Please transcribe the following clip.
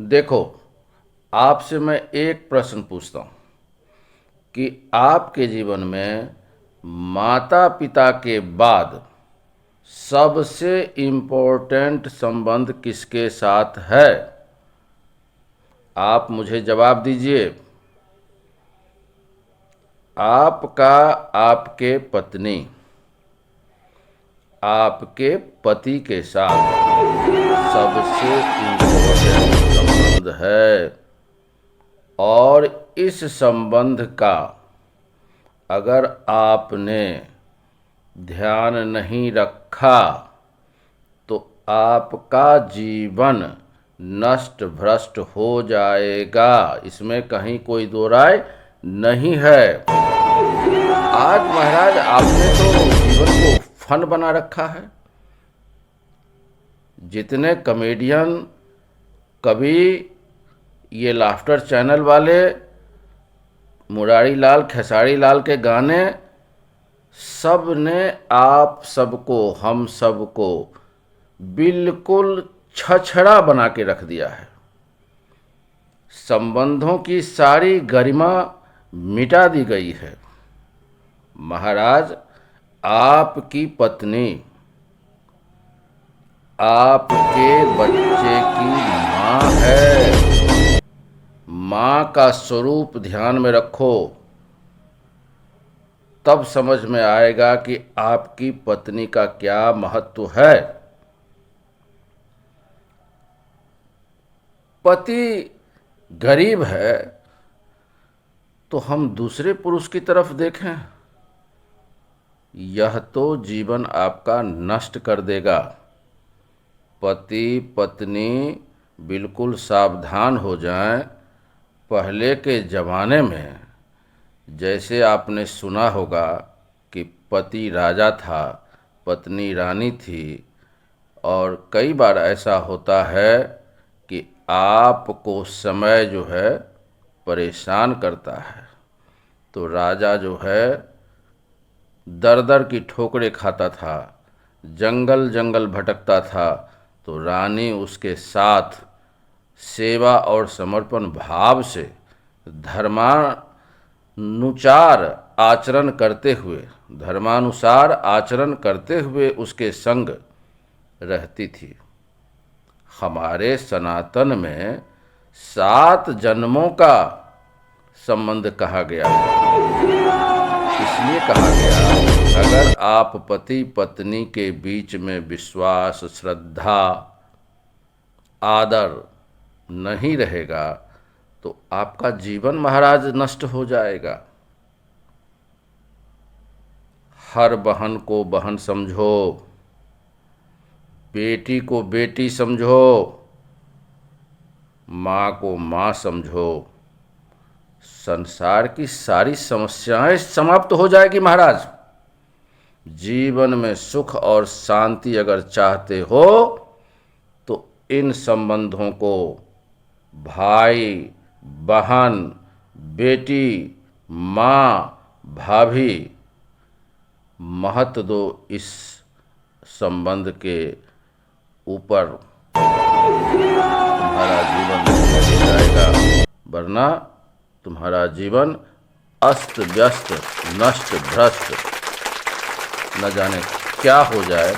देखो, आपसे मैं एक प्रश्न पूछता हूँ कि आपके जीवन में माता पिता के बाद सबसे इम्पोर्टेंट संबंध किसके साथ है? आप मुझे जवाब दीजिए। आपका, आपके पत्नी, आपके पति के साथ सबसे इम्पोर्टेंट संबंध है। और इस संबंध का अगर आपने ध्यान नहीं रखा तो आपका जीवन नष्ट भ्रष्ट हो जाएगा। इसमें कहीं कोई दो राय नहीं है। आज महाराज आपने तो जीवन को फन बना रखा है। जितने कॉमेडियन, कभी ये लाफ्टर चैनल वाले, मुरारी लाल खेसारी लाल के गाने, सब ने आप सबको, हम सबको बिल्कुल छछड़ा बना के रख दिया है। संबंधों की सारी गरिमा मिटा दी गई है। महाराज, आपकी पत्नी आपके बच्चे की माँ है। माँ का स्वरूप ध्यान में रखो, तब समझ में आएगा कि आपकी पत्नी का क्या महत्व है। पति गरीब है तो हम दूसरे पुरुष की तरफ देखें, यह तो जीवन आपका नष्ट कर देगा। पति पत्नी बिल्कुल सावधान हो जाएं। पहले के ज़माने में जैसे आपने सुना होगा कि पति राजा था, पत्नी रानी थी, और कई बार ऐसा होता है कि आपको समय जो है परेशान करता है तो राजा जो है दर दर की ठोकरें खाता था, जंगल जंगल भटकता था, तो रानी उसके साथ सेवा और समर्पण भाव से धर्मानुसार आचरण करते हुए उसके संग रहती थी। हमारे सनातन में 7 जन्मों का संबंध कहा गया है। इसलिए कहा गया, अगर आप पति पत्नी के बीच में विश्वास, श्रद्धा, आदर नहीं रहेगा तो आपका जीवन महाराज नष्ट हो जाएगा। हर बहन को बहन समझो, बेटी को बेटी समझो, माँ को माँ समझो। संसार की सारी समस्याएं समाप्त हो जाएगी महाराज। जीवन में सुख और शांति अगर चाहते हो तो इन संबंधों को भाई, बहन, बेटी, माँ, भाभी महत्व दो। इस संबंध के ऊपर तुम्हारा जीवन हो जाएगा, वरना तुम्हारा जीवन अस्त व्यस्त, नष्ट भ्रष्ट, न जाने क्या हो जाए।